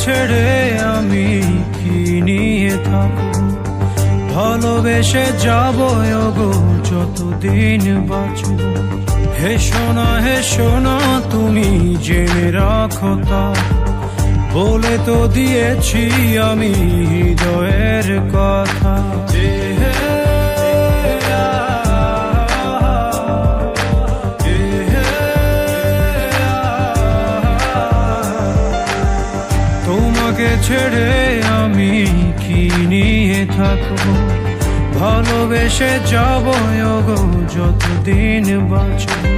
ছেড়ে আমি কি নিয়ে থাকবো, ভালোবেসে যাবো গো যতদিন বাঁচবো। হে সোনা তুমি জেনে রাখো তা, বলে তো দিয়েছি আমি হৃদয়ের কথা। তোমাকে ছেড়ে আমি কি নিয়ে থাকবো, ভালোবেসে যাবো গো যতদিন বাঁচবো।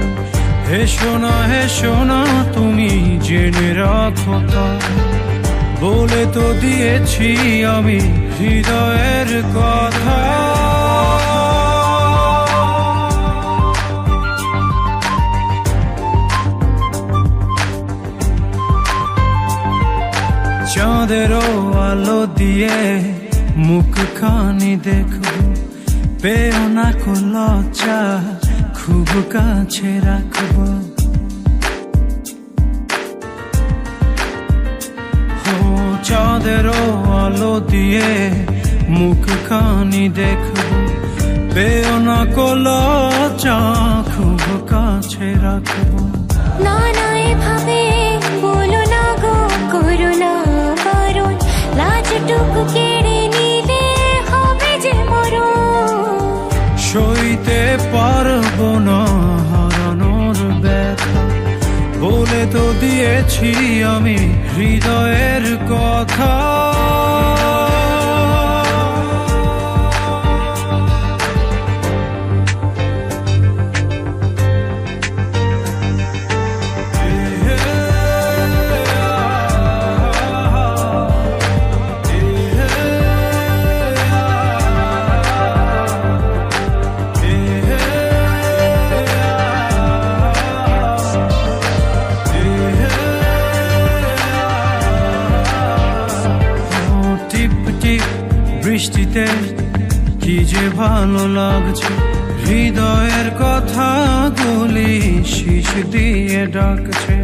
হে সোনা তুমি জেনে রাখো তা, বলে তো দিয়েছি আমি হৃদয়ের কথা। চাঁদেরও আলো দিয়ে মুখখানি দেখবো, পেও না কো লজ্জা খুব কাছে রাখবো। চাঁদেরও আলো দিয়ে মুখখানি দেখবো, পেও না কো লজ্জা খুব কাছে রাখবো। না না এভাবে বলো না গো, করো না বারণ, লাজটুকু কেড়ে নিলে হবে যে মরণ। সইতে পারবো না হারানোর ব্যথা, বলে তো দিয়েছি আমি হৃদয়ের কথা। বৃষ্টিতে কি যে ভালো লাগছে, হৃদয়ের কথা গুলি শীষ দিয়ে ডাকছে।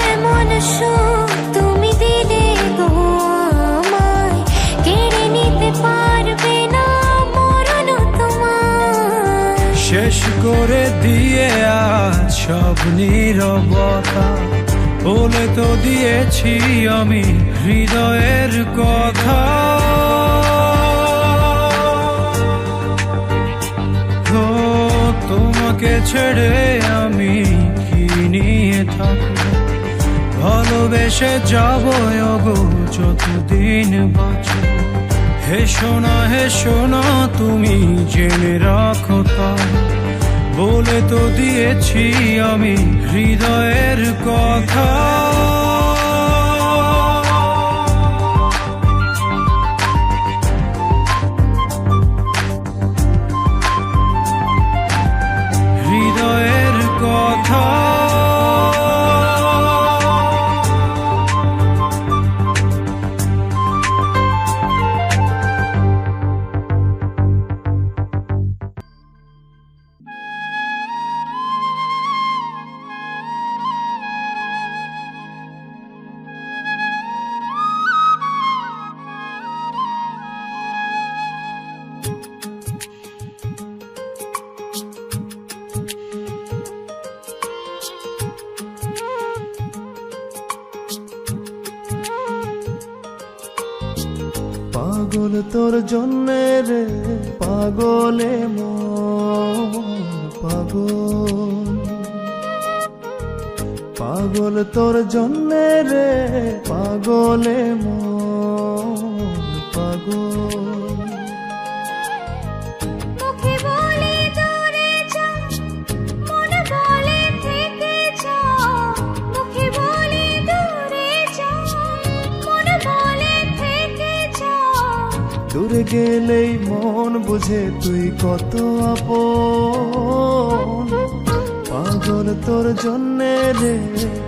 এমন সুখ তুমি দিলে গো আমায়, কেড়ে নিতে পারবে না মরণ তোমার। শেষ করে দিয়ে আজ সব নীরবতা, বলে তো দিয়েছি আমি হৃদয়ের কথা। তোমাকে ছেড়ে আমি কি নিয়ে থাকবো, ভালোবেসে যাবো গো যতদিন বাঁচবো। হে সোনা তুমি জেনে রাখো তা, বলে তো দিয়েছি আমি হৃদয়ের কথা। হৃদয়ের কথা। পাগল তোর জন্যে রে পাগলে মন পাগল, পাগল তোর জন্যে রে পাগলে মন পাগল। মুখে বলে দূরে যা, মনে বলে থেকে যা। মুখে বলে দূরে যা, মনে বলে থেকে যা। দূরে গেলেই মন বুঝে তুই কত আপন, পাগল তোর জন্যে রে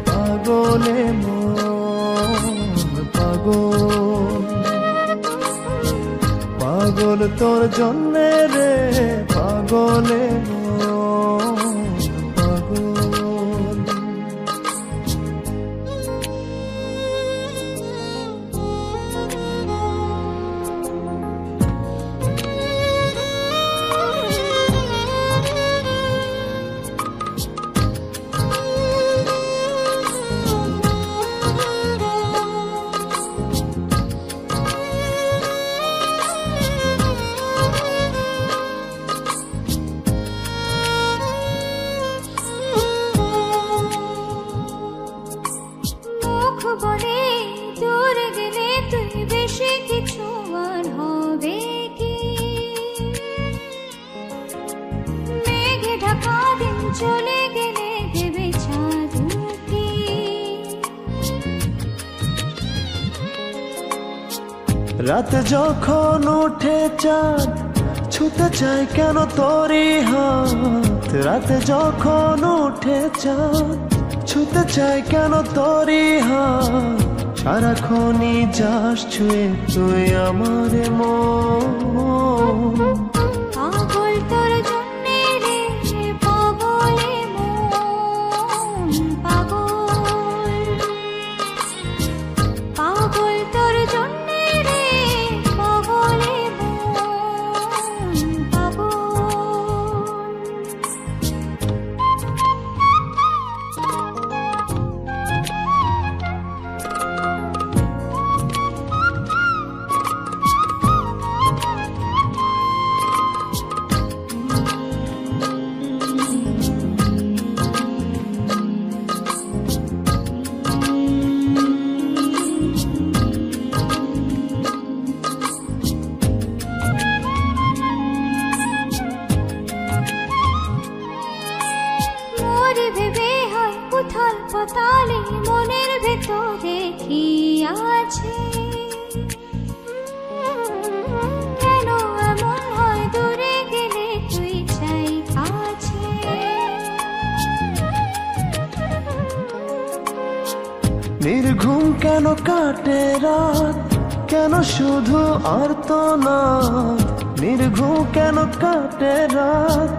পাগলে মন পাগল, পাগল তোর জন্যে রে পাগলে মন পাগল। চলে গেলে দেবে ছাদ উঠি। রাত যখন উঠে চাঁদ ছুতে চাই কেন তোরই হাত। রাত যখন উঠে চাঁদ ছুতে চাই কেন তোরই হাত। সারাক্ষণই যাস ছুঁয়ে তুই আমার মন। পাগল তোর জন্যে রে পাগলে মন পাগল। পাগল তোর জন্যে রে পাগলে মন পাগল। মোরে ভেবে হয় উথাল পাতালে মনের ভেতরে কি আছে। কেন এমন হয় দূরে গেলে তুই চাই কাছে। নির্ঘুম কেন কাটে রাত কেন শুধু আর্তনাদ। নির্ঘুম কেন কাটে রাত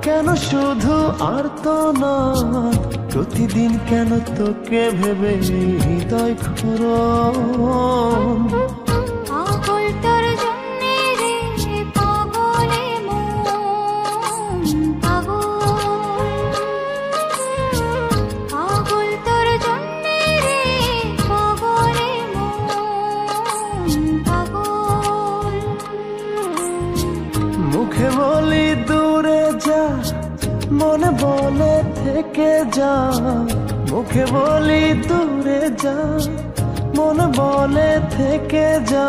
কেন শুধু আর্তনাদ। প্রতিদিন কেন তোকে ভেবে হৃদয় ক্ষরণ। পাগল তোর জন্যে রে পাগলে মন পাগল। পাগল তোর জন্যে রে পাগলে মন পাগল। মুখে বলি দূরে যা মনে বলে থেকে যা। মুখে বলি দূরে যা মনে বলে থেকে যা।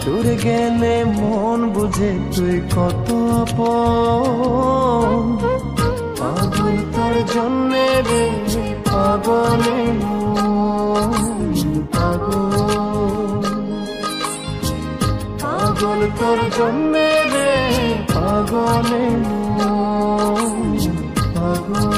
দূরে গেলে মন বুঝে তুই কত আপন। পাগল তোর জন্যে রে পাগলে মন পাগল। পাগল তোর জন্যে রে পাগলে মন পাগল।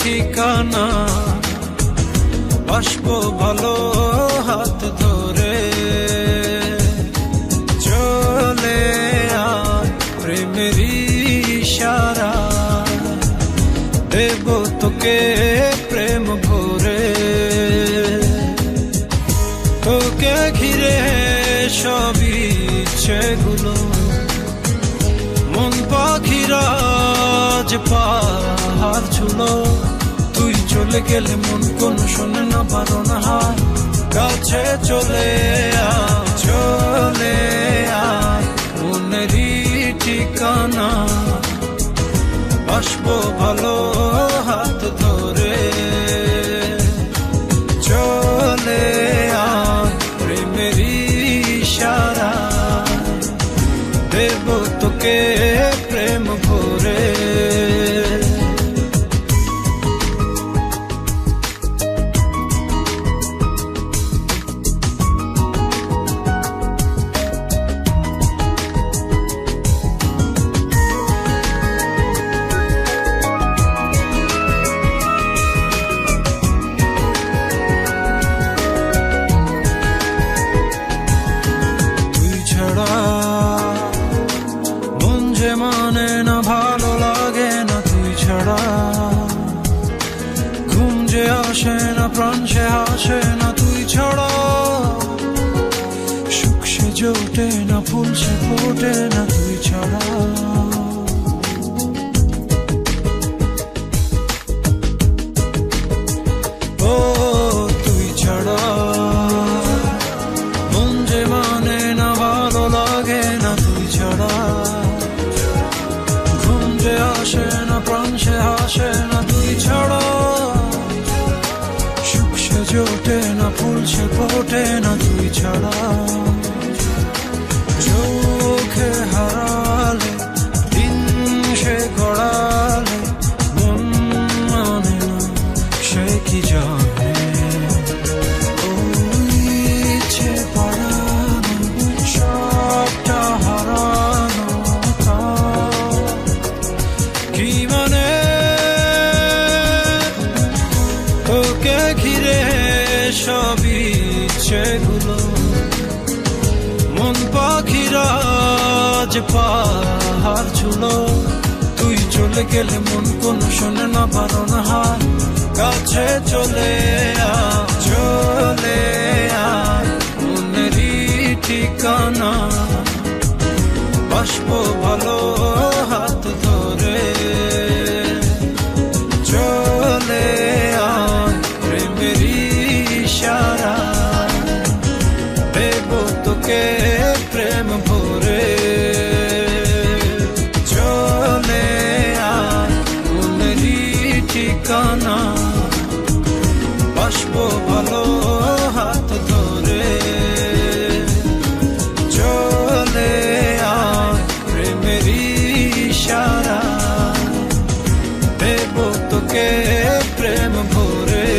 ঠিকানা বাসবো ভালো হাত ধরে। চলে আয় প্রেমের ইশারা দেব তোকে প্রেম ভরে। তোকে ঘিরে সব ইচ্ছেগুলো মন পাখিরা যে পাহাড় ছুলো। তুই চলে গেলে মন কোন শোনে না বারণ হায়। কাছে চলে আয় চলে আয় মনেরই ঠিকানা বাসবো ভালো হাত ধরে। চলে আয় প্রেমের ইশারা দেব তোকে প্রেম ভরে। আসে না প্রাণ সে হাসে না তুই ছাড়া সুখ সে জোটে না ফুল সে ফোটে না তুই ছাড়া ও তুই ছাড়া মন যে মানে না ভালো লাগে না তুই ছাড়া ঘুম যে আসে না প্রাণ সে হাসে না তুই ছাড়া সুখ সে জোটে না ফুল সে ফোটে না তুই ছাড়া চোখে হারালে দিন সে গড়ালে মন মানে না সে কি জানে ইচ্ছে পড়ানো সবটা হারানো তা কি মানে তোকে ঘিরে সবই ইচ্ছেগুলো মন পাখিরা যে পাহাড় ছুলো তুই চলে গেলে মন কোনো শোনে না বারণ হার কাছে চলে চলে মনেরই ঠিকানা বাষ্প ভালো হাত ধরে চলে প্রেমেরই ইশারা দেব তোকে প্রেম ভরে চলে মনেরই ঠিকানা বাষ্প ভালো হাত ধরে চলে প্রেমেরই ইশারা দেব তোকে প্রেম ভরে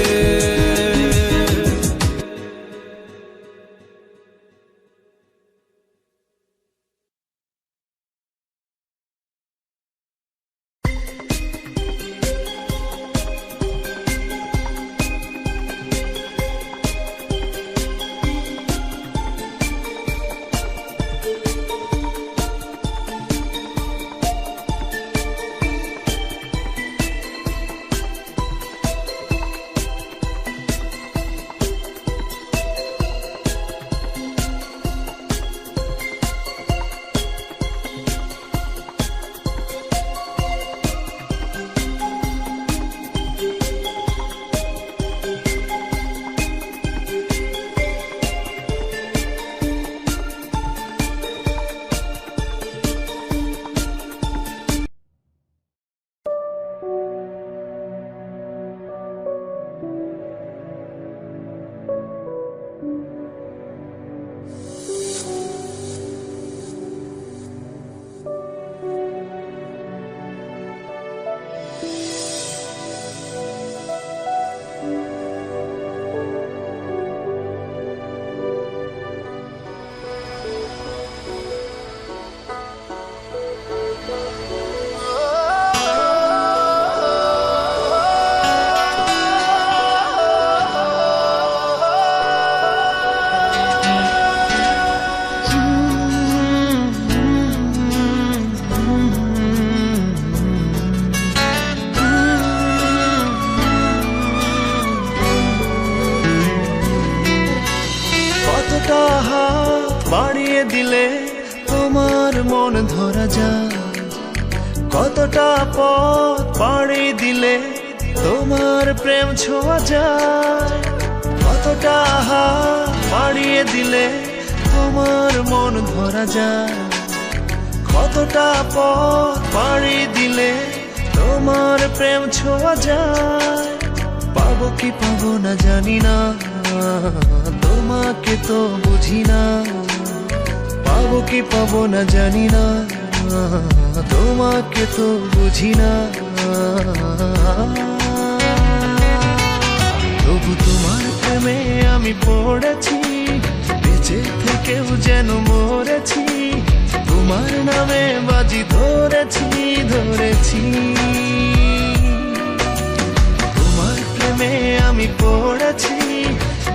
বাড়িয়ে দিলে তোমার মন ধরা যায় কতটা পথ পাড়ি দিলে তোমার প্রেম ছোঁয়া যায় কতটা হাত বাড়িয়ে দিলে তোমার মন ধরা যায় কতটা পথ পাড়ি দিলে তোমার প্রেম ছোঁয়া যায় পাবো কি পাবো না জানি না তোমাকে তো বুঝি না পাবো কি পাবো না জানি না তোমাকে তো বুঝি না তবু তোমার প্রেমে আমি পড়েছি বেঁচে থেকেও যেন মরেছি তোমার নামে বাজি ধরেছি ধরেছি তোমার প্রেমে আমি পড়েছি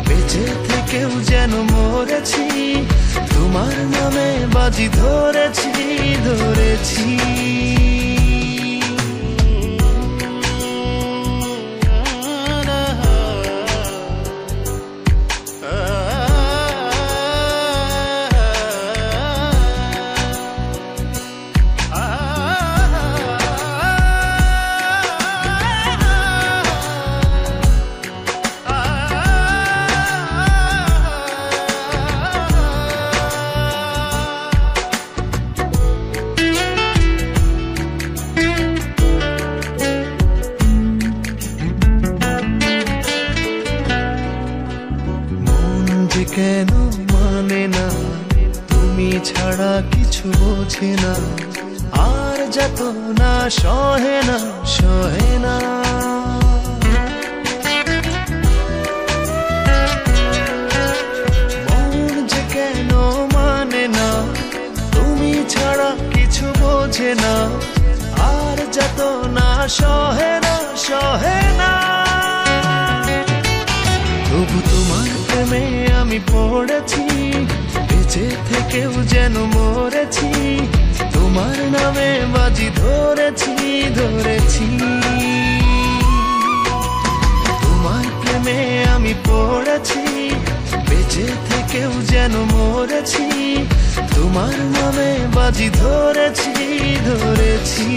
বেঁচে থেকেও যেন মরেছি তোমার নামে বাজি ধরেছি ধরেছি কেন মানে না, তুমি ছাড়া কিছু বোঝে না, আর যত না সহে না সহে না। মন যে কেন মানে না, তুমি ছাড়া কিছু বোঝে না, আর যত না সহে না সহে না। তবু তোমার প্রেমে আমি পড়েছি, বেঁচে থেকেও যেন মরেছি, তোমার নামে বাজি ধরেছি ধরেছি। তোমার প্রেমে আমি পড়েছি, বেঁচে থেকেও যেন মরেছি, তোমার নামে বাজি ধরেছি ধরেছি।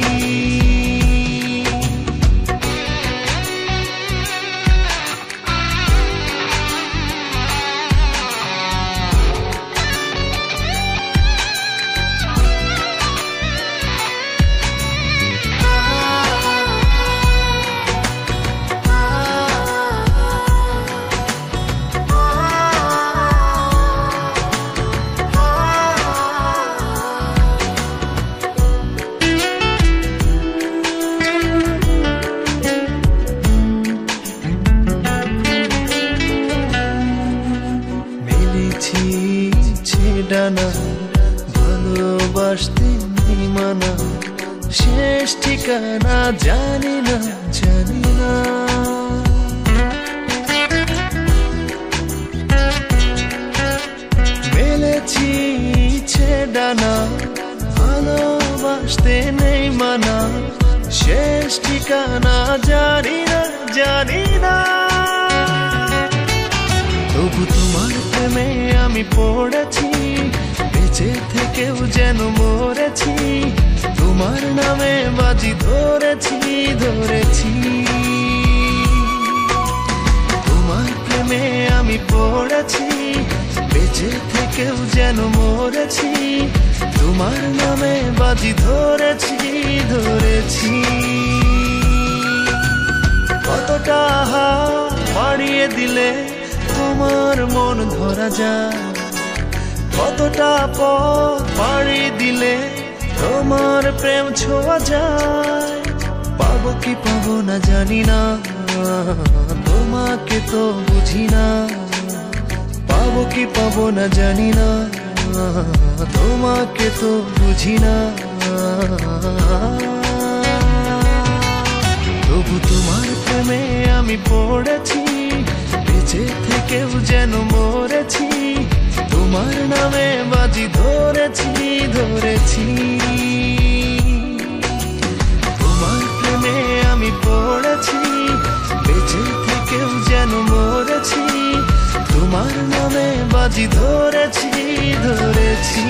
ডানা ভালোবাসতে নেই মানা, শেষ ঠিকানা জানি না জানি না। মেলেছি ইচ্ছে ডানা ভালোবাসতে নেই মানা, শেষ ঠিকানা জানি না জানি না। তবু তোমার প্রেমে আমি পড়েছি, বেঁচে থেকেও যেন মরেছি, তোমার নামে বাজি ধরেছি ধরেছি। তোমার প্রেমে আমি পড়েছি, বেঁচে থেকেও যেন মরেছি, তোমার নামে বাজি ধরেছি ধরেছি। কতটা বাড়িয়ে দিলে তোমার মন ধরা যায়, কতটা পথ পাড়ি দিলে তোমার প্রেম ছোঁয়া যায়। পাবো কি পাবো না জানি না, তোমাকে তো বুঝি না। পাবো কি পাবো না জানি না, তোমাকে তো বুঝি না। তবু তোমার প্রেমে আমি পড়েছি, বেঁচে থেকেও যেন মরেছি, তোমার নামে বাজি ধরেছি ধরেছি। তোমার প্রেমে আমি পড়েছি, বেঁচে থেকেও যেন মরেছি, তোমার নামে বাজি ধরেছি ধরেছি।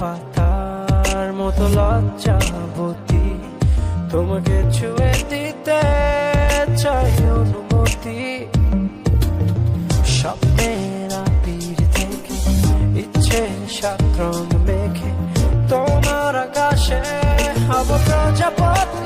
পাতার মতো লজ্জাবতী, তোমাকে ছুঁয়ে দিতে চাই অনুমতি। স্বপ্নের আবির থেকে ইচ্ছে সাত রং মেখে তোমার আকাশে হব প্রজাপতি।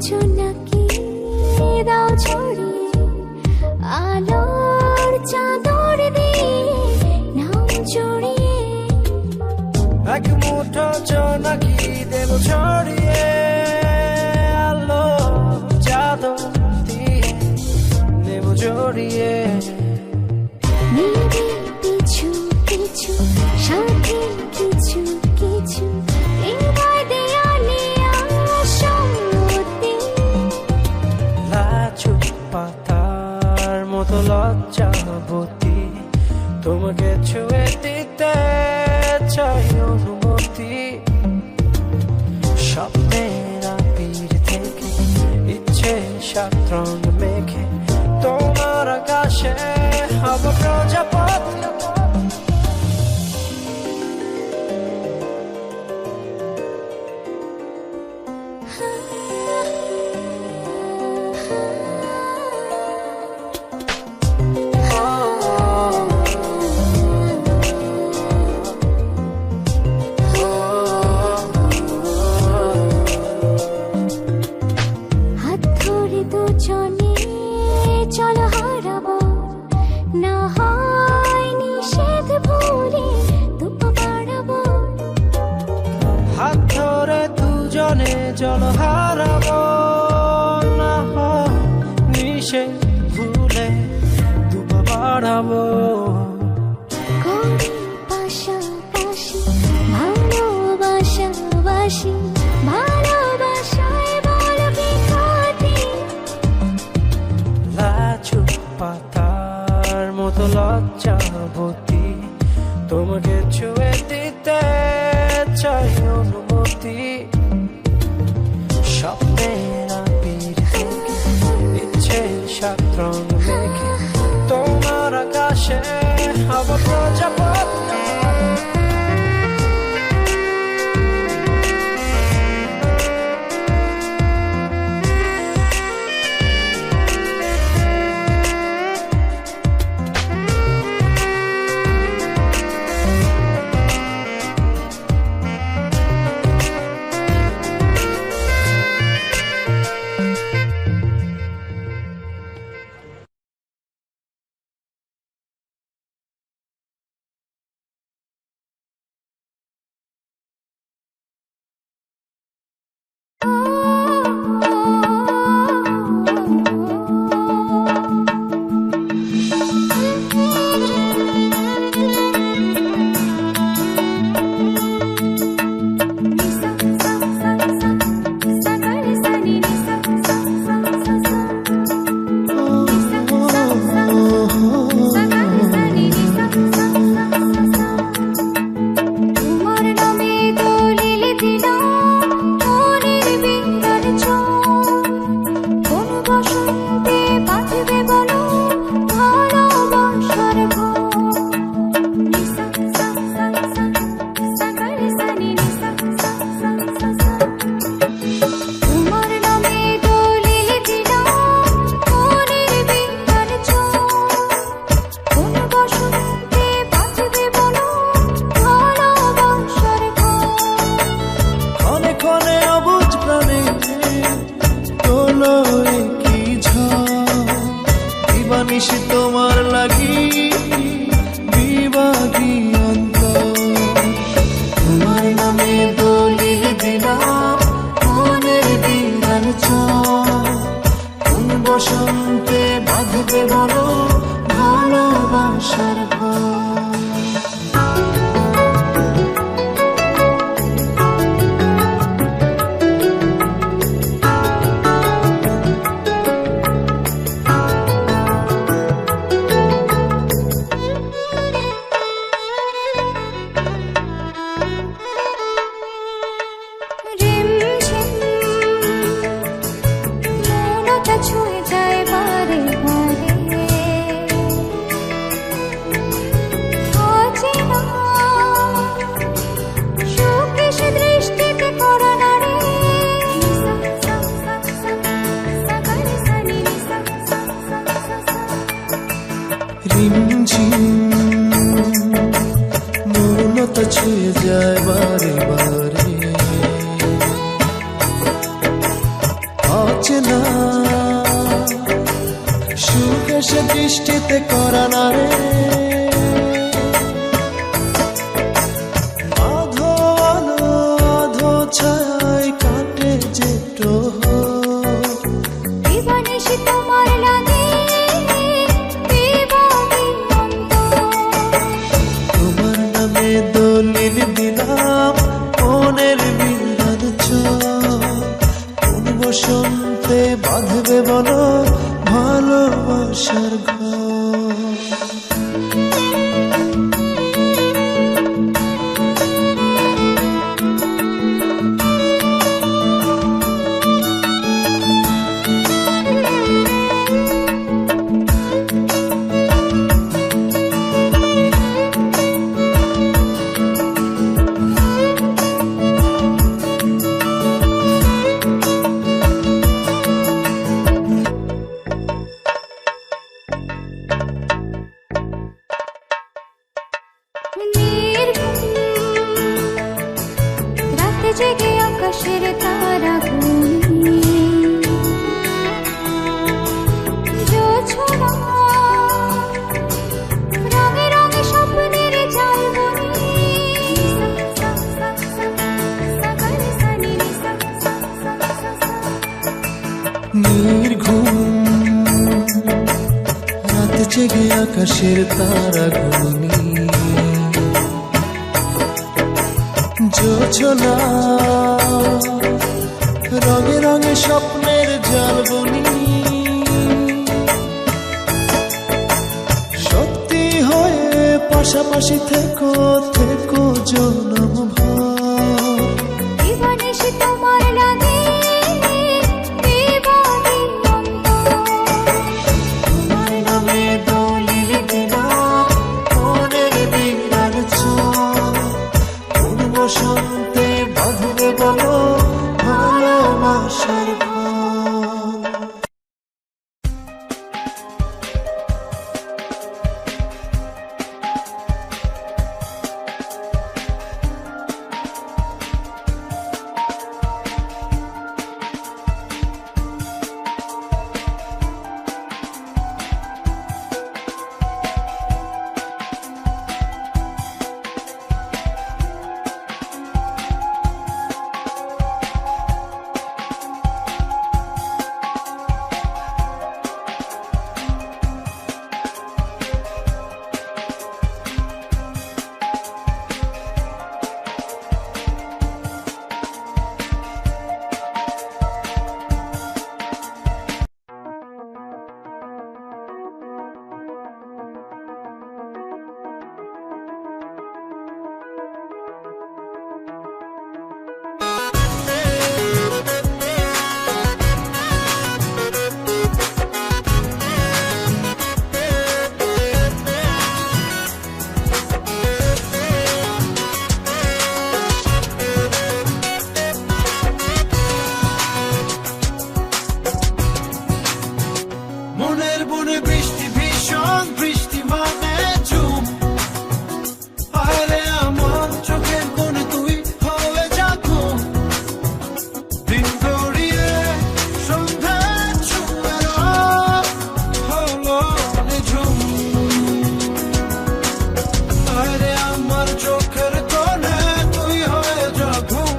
জোনাকি দাও ছড়িয়ে, আলোর চাদর দিয়ে নাও জড়িয়ে। এক মুঠো জোনাকি দেব ছড়িয়ে, আলোর চাদর দিয়ে নেব জড়িয়ে। নেবে পিছু পিছু সাথে কিছু কিছু, হৃদয় দেয়ালে সম্মতি। লাজুক পাতার সাত রং মেখে তোমার আকাশে হব প্রজাপতি। চল হারাবো না নিশে ভুলে দুপা বাড়াবো। পাশাপাশি ভালোবাসাবাসি ভালোবাসায় বল বিঘাতি। লাচু পাতার মতো লজ্জাবতী তোমাকে ছুঁয়ে দিতে চাই অনুমতি। স্বপ্নের আবির থেকে ইচ্ছে সাত রং মেখে তোমার আকাশে হব প্রজাপতি। তোমার লাগি বিভাগী অন্তর, তোমার নামে দলিল দিলাম মনের বিরান কোন বসন্তে বাঁধবে বলো ভালোবাসার ঘর। মনটা ছুঁয়ে যায় বারে বারে, অচেনা সুখ এসে দৃষ্টিতে করা না রে। আধো আলো আধো ছায় কাটে যে তোমার লাগে দলিল দিলাম মনের বিরান কোন বসন্তে বাঁধবে বলো ভালোবাসার ঘর। আকাশের তারাগুলি জোছনা রঙে রঙে স্বপ্নের জালবনি নির্ঘুম রাত জেগে আকাশের তারাগুলি জোছনা রঙে রঙে স্বপ্নের জালবনি সত্যি হয়ে পাশাপাশি থেকো থেকো জনম ভর জীবনেশে তোমার লাগে দেবাদি তোমার নামে দলিল দিলাম মনের বিড়াল চোখ কোন বসন্তে বাঁধবে বলো ভালোবাসার ঘর মনের বনে বৃষ্টি ভীষণ বৃষ্টি মানে ঝুম আরে আমার চোখের কোণে তুই হয়ে যা ঘুম দিন গড়িয়ে সন্ধ্যা ছুঁয়ে হলো নিঝুম আরে আমার চোখের কোণে তুই হয়ে যা ঘুম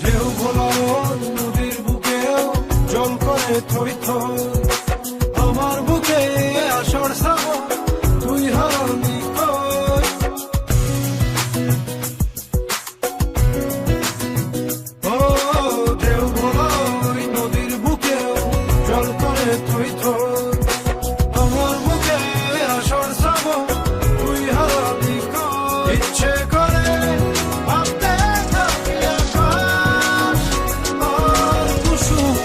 ঢেউ ভোলা নদীর বুকেও জল করে থই থই আমার বুকে আষাঢ় শ্রাবণ তুই হারালি কই ও ঢেউ ভোলা নদীর বুকেও জল করে থই থই আমার বুকে আষাঢ় শ্রাবণ তুই হারালি কই ইচ্ছে করে ভাবতে থাকি আকাশ আর কুসুম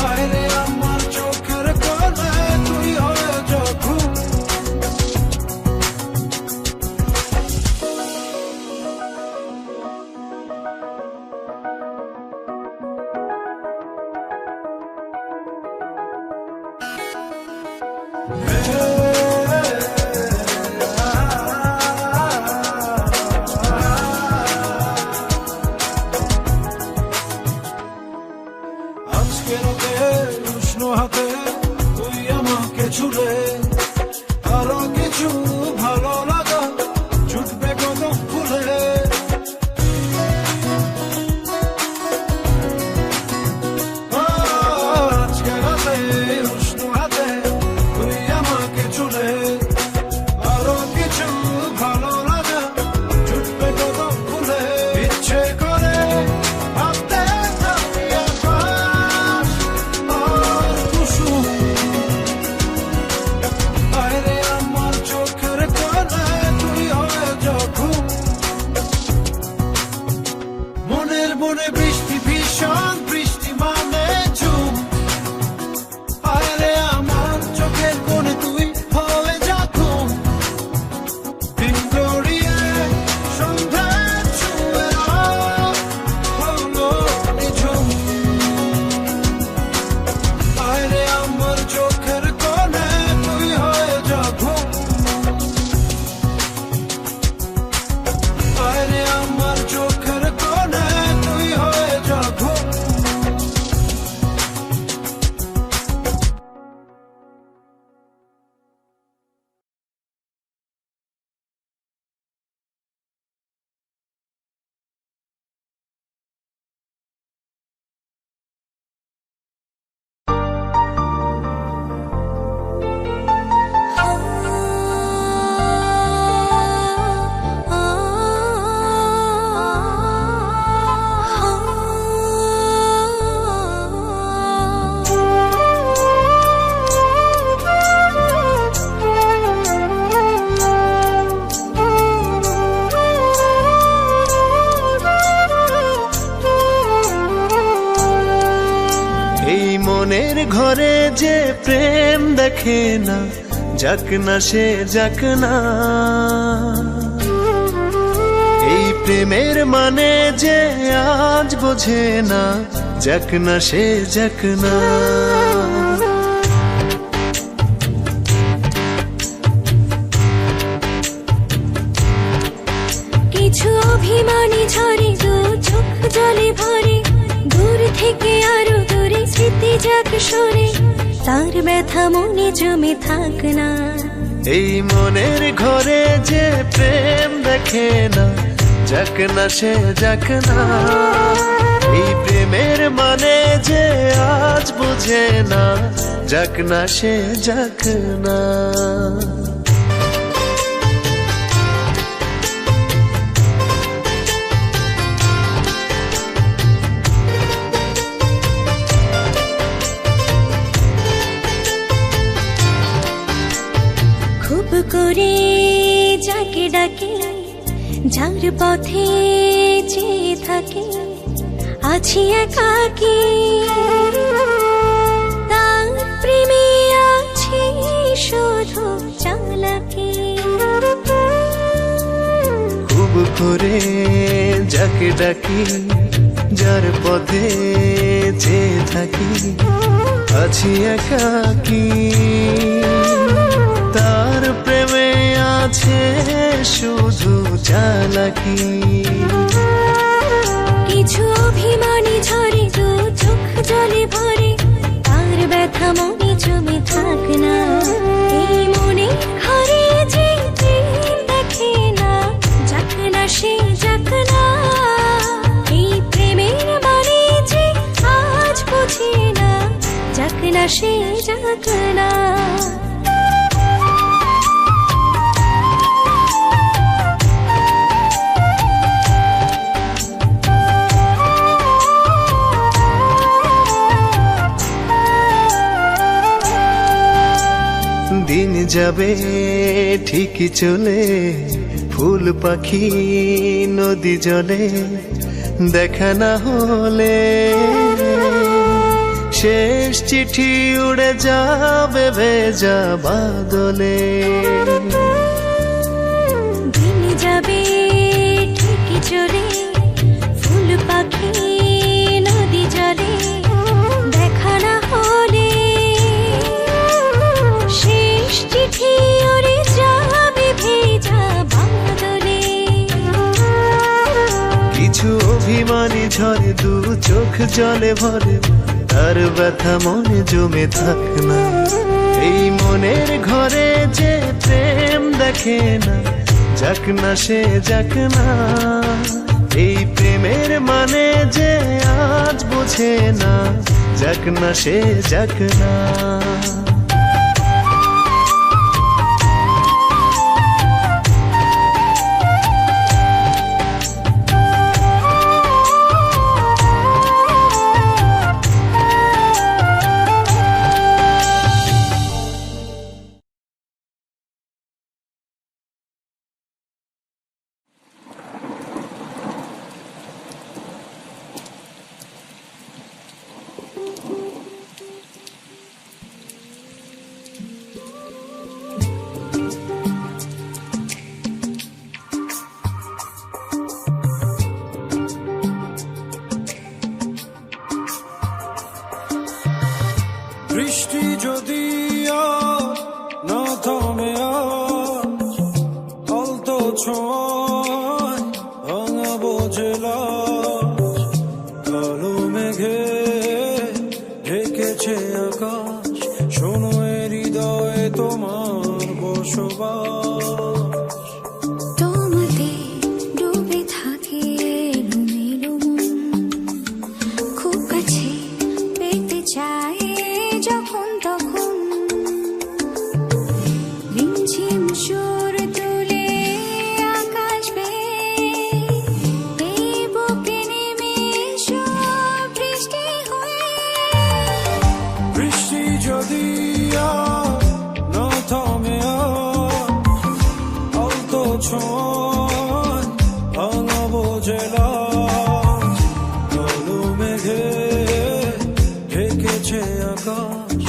আরে আমার চোখের কোণে তুই হয়ে যা ঘুম আজকে রাতে উষ্ণ হাতে তুই আমাকে ছুড়ে আরো কিছু ভালো লাগা ছুটবে কদম ফুলে আজকে রাতে উষ্ণ হাতে তুই আমাকে ছুড়ে আরো কিছু ভালো লাগা ছুটবে কদম ফুলে ইচ্ছে করে ভাবতে থাকি আকাশ আর কুসুম আরে আমার চোখের যে প্রেম দেখে না, যাক না সে যাক না। এই প্রেমের মানে যে আজ বোঝে না, যাক না সে যাক না। কিছু অভিমানী ঝরে দু চোখ জলে ভরে, দূর থেকে আরো দূরে স্মৃতি যাক সরে, তার ব্যথা মনে জমে থাক না। এই মনের ঘরে যে প্রেম দেখে না, যাক না সে যাক না। এই প্রেমের মানে যে আজ বুঝে না, যাক না সে যাক না। খুব করে যাকে ডাকে, যার পথে চেয়ে থাকে, আছি একাকী, তার প্রেমে আছি শুধু চালাকি। খুব করে যাকে ডাকি, যার পথে চেয়ে থাকি, আছি একাকী, তার প্রেমে আছে শুধু চালাকি। কিছু অভিমানী ঝরে দু চোখ জলে ভরে, তার ব্যথা মনে জমে থাক না। এই মনে ঘরে যে প্রেম দেখে না, যাক না সে যাক না। এই প্রেমের মানে যে আজ বুঝে না, যাক না সে যাক না। দিন যাবে ঠিকই চলে, ফুল পাখি নদী জলে, দেখা না হলে শেষ চিঠি উড়ে যাবে ভেজা বাদলে। দিন যাবে ঠিকই চলে, ফুল পাখি নদী জলে, দেখা না হলে শেষ চিঠি উড়ে যাবে ভেজা বাদলে। কিছু অভিমানী ঝরে দু চোখ জলে ভরে, তার ব্যথা মনে জমে থাক না। এই মনের ঘরে যে প্রেম দেখে না, যাক না সে যাক না। এই প্রেমের মানে যে আজ বোঝে না, যাক না সে যাক না। বৃষ্টি যদি না থামে আজ, আলতো ছোঁয়ায় ভাঙাবো জেলাস। কালো মেঘে ঢেকেছে আকাশ, শোনো এ হৃদয়ে তোমার বসবাস। তোমাতে ডুবে থাকে এলোমেলো মন, খুব কাছে পেতে চায় যখন তখন। রিমঝিম সুর তুলে আকাশ বেয়ে, এই বুকে নেমে এসো বৃষ্টি হয়ে। বৃষ্টি যদি না থামে আজ, আলতো ছোঁয়ায় ভাঙাবো জেলাস। কালো মেঘে ঢেকেছে আকাশ,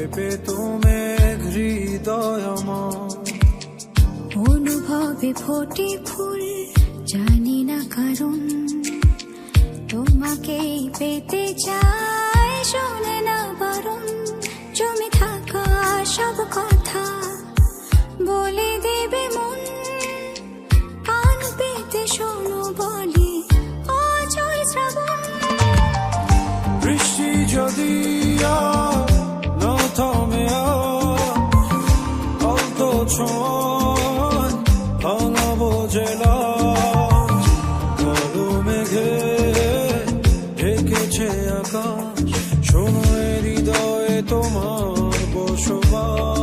কেঁপে তুমি হৃদয় আমার অনুভবে ফোটে ফুল জানি না কারণ তোমাকেই পেতে চাই শোনে না বারণ জমে থাকা সব কথা বলে দেবে মন কান পেতে শোনো বলে অজয় শ্রাবণ বৃষ্টি যদি না থামে আলতো ছোঁয় ভাঙাবো জেলা কালো মেঘে ঢেকেছে আকাশ শোনো এ হৃদয়ে তোমার বসবাস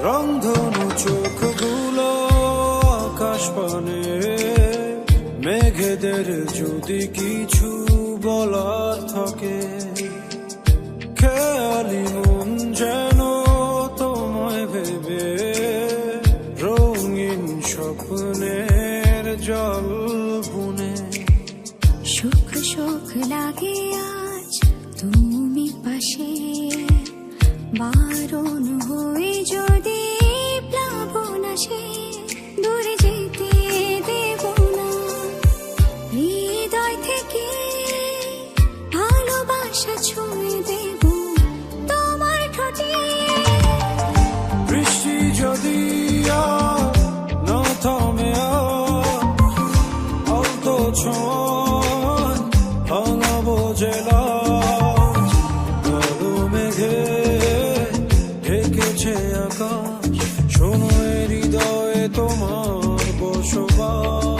রংধনু চোখগুলো আকাশ পানে মেঘেদের যদি কিছু বলার থাকে খেয়ালি মন যেন তোমায় ভেবে রঙিন স্বপ্নের জল বুনে সুখ সুখ লাগে আজ তুমি পাশে বারণ হয়ে যদি প্লাবন আসে দূরে যেতে দেব না হৃদয় থেকে ভালোবাসা ছুঁয়ে দেব তোমার ঠোঁটে বৃষ্টি যদি না থামে আলতো ছোঁয় ভাঙাবো জেলা কালো মেঘে ঢেকেছে আকাশ শোনো এ হৃদয়ে তোমার বসবাস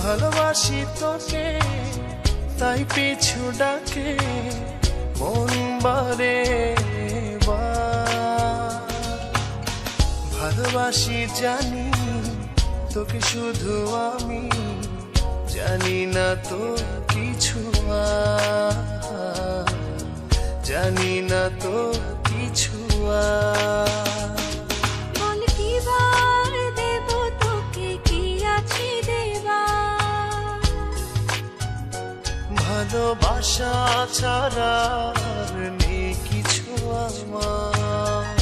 ভালোবাসি তোকে তাই পিছু ডাকে মন বারে ভালোবাসি জানি তোকে শুধু আমি জানি না তো কিছু জানি না তো কিছু ভালোবাসা ছাড়া আর নেই কিছু আমার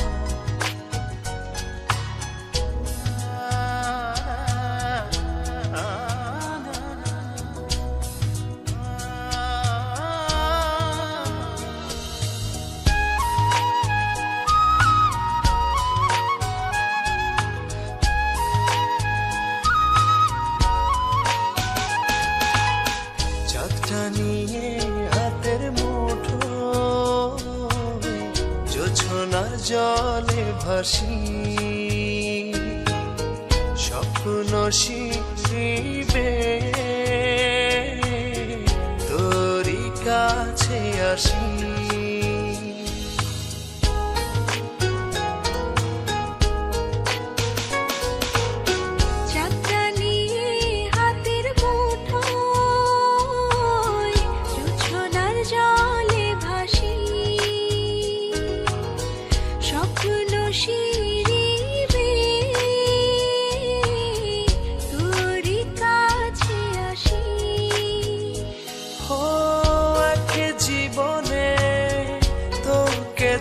নিয়ে হাতের মুঠো জোছনার জলে ভাসি স্বপ্ন শিখিবে তোরি কাছে আসি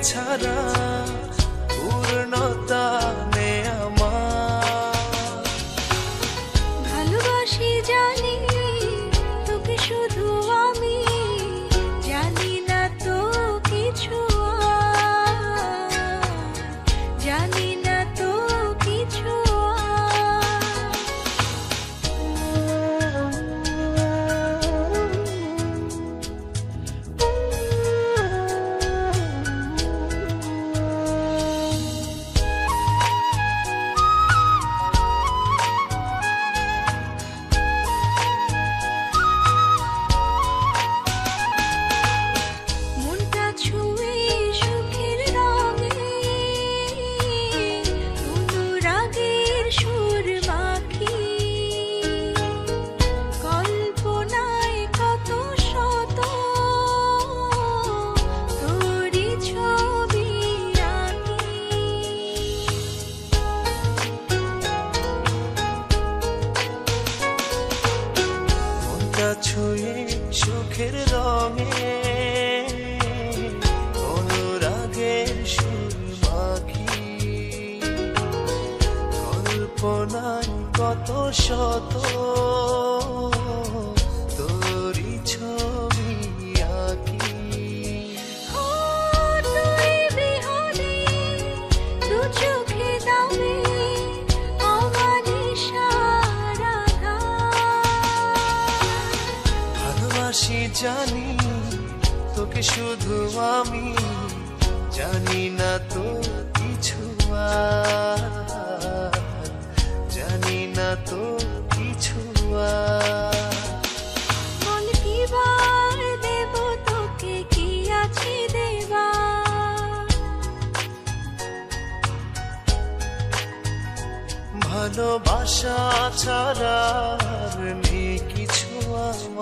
ছাড়া পূর্ণতা নেই আমার। ভালোবাসি জানি তোকে শুধু আমি, জানি না তো কিছু আর, জানি না তো কিছু মনটা ছুঁয়ে সুখের রঙে, অনুরাগের সুর মাখি, কল্পনায় কত শত তোরই ছবি আঁকি। মনটা ছুঁয়ে সুখের রঙে, অনুরাগের সুর মাখি, কল্পনায় কত শত তোরই ছবি আঁকি। ও তুই বিহনে দু চোখে দামে আমার ইশারা ভালোবাসি জানি তোকে শুধু আমি, জানি না তো কিছু আর, জানি না তো কিছু আর। বল কি বার দেব তোকে, কি আছে দেবা, ভালোবাসা ছাড়া আর নেই কিছু আমার।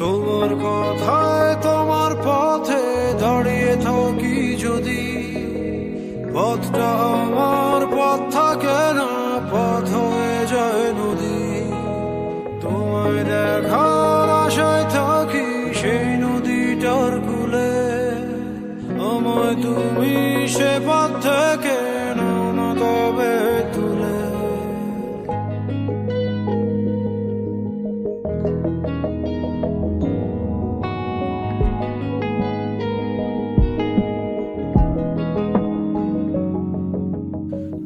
তোমার কথায় তোমার পথে দাঁড়িয়ে থাকি যদি, পথটা আমার পথ থাকে না, পথ হয়ে যায় নদী। তোমায় দেখার আশায় থাকি সেই নদীটার কূলে, আমায় তুমি সে পথ থেকে নাও না তবে তুলে।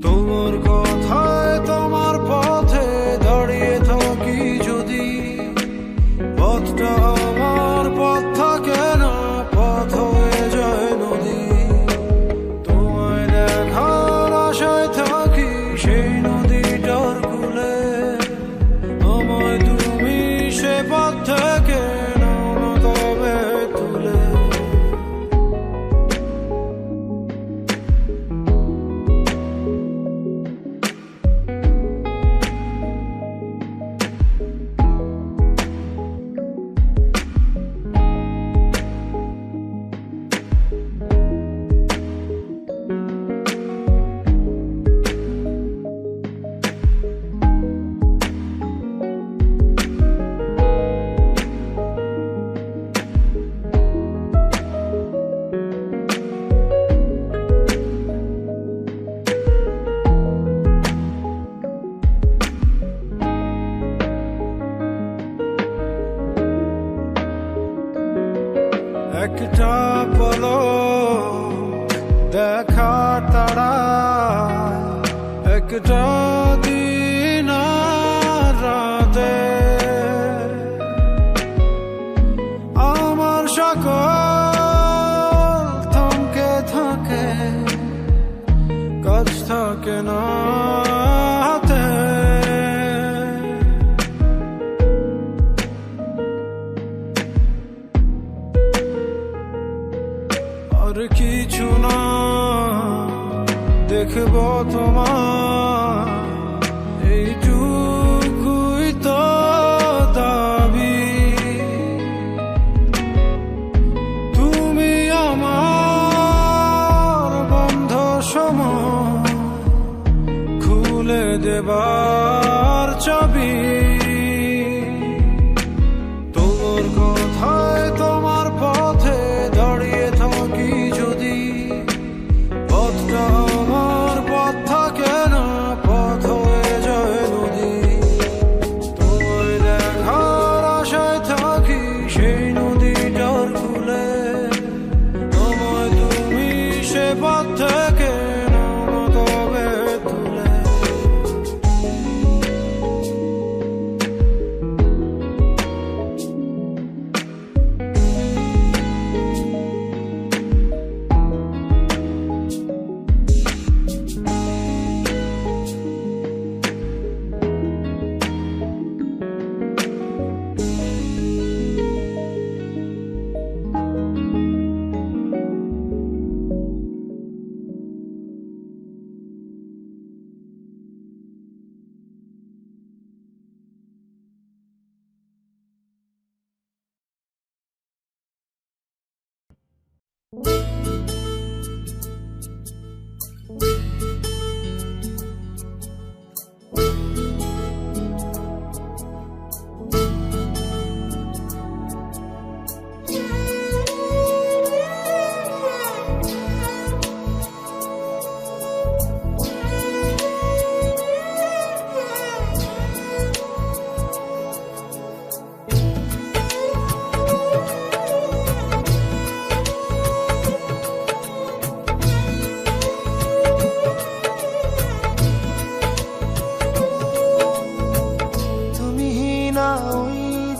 তোমার কথায় তোমার পথে দাঁড়িয়ে থাকি যদি, পথটা আমার পথ থাকে না, পথ হয়ে যায় নদী। তোমায় দেখার আশায় থাকি সেই নদীটার কূলে, আমায় তুমি সে পথ থেকে নাও না তবে তুলে। একটা পলক দেখার তারা, একটা দিন আর রাতে আমার সকল থমকে থাকে, কাজ থাকে না হাতে। আর কিছু না দেখবো তোমার দেবার চাবি। তোমার কথায় তোমার পথে দাঁড়িয়ে থাকি যদি, পথটা আমার পথ থাকে না, পথ হয়ে যায় নদী। তোমায় দেখার আশায় থাকি সেই নদীটার কূলে, তোমায় তুমি সে পথ থেকে নামো তবে তুলে।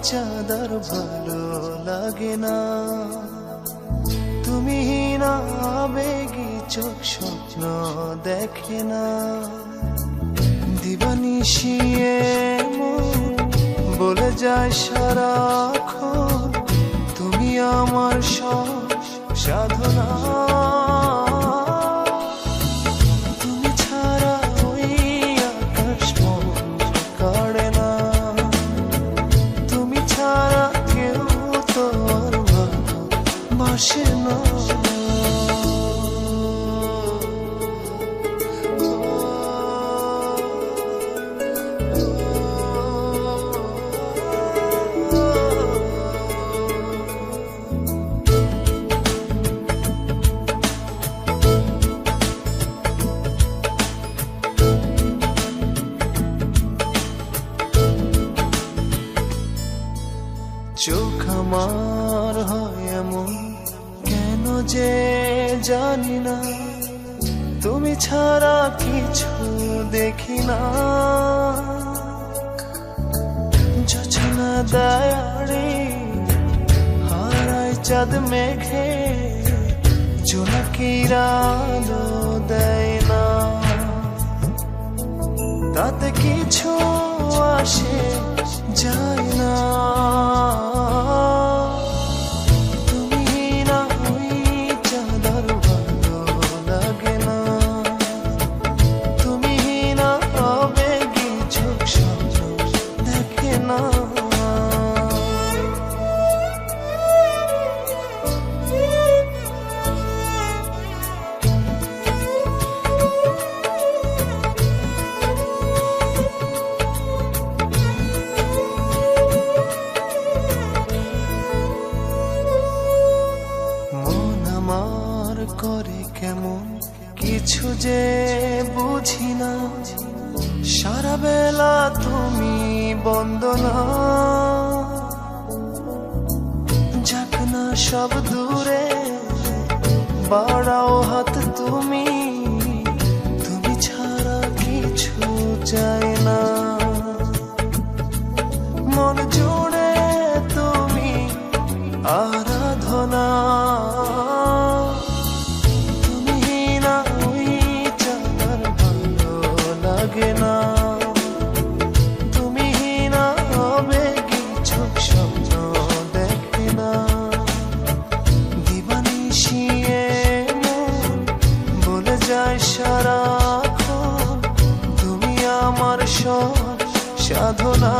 চাঁদার ভালো লাগে না, তুমি না আবেগী চোখ স্বপ্ন দেখে না। দিবানিশিয়ে মন বলে যায় সারাক্ষণ, তুমি আমার সব সাধনা। তুমি ছাড়া ওই আকাশ মন কাড়ে না, তুমি ছাড়া কেউ তো আর ভালোবাসে না। চোখ আমার হয় এমন কেন যে জানি না, তুমি ছাড়া কিছু দেখি না। জোছনা দয়ারে হারায় চাঁদ মেঘে, জোনাকিরা আলো দেয় না, তাতে কিছু আসে যায় না। তুমি না ওই চাঁদার ভালো লাগে না, তুমি না আবেগী চোখ স্বপ্ন দেখে না। করে কেমন কিছু যে বুঝি না, সারা বেলা তুমি বন্দনা। যাক না সব দূরে বাড়াও হাত তুমি, তুমি ছাড়া কিছু চাই না। মন জুড়ে তুমি আরাধনা, না তুমি না আবেগী চোখ স্বপ্ন দেখে না। দিবানিশিয়ে মন বলে যায় সারাক্ষণ, তুমি আমার সব সাধনা।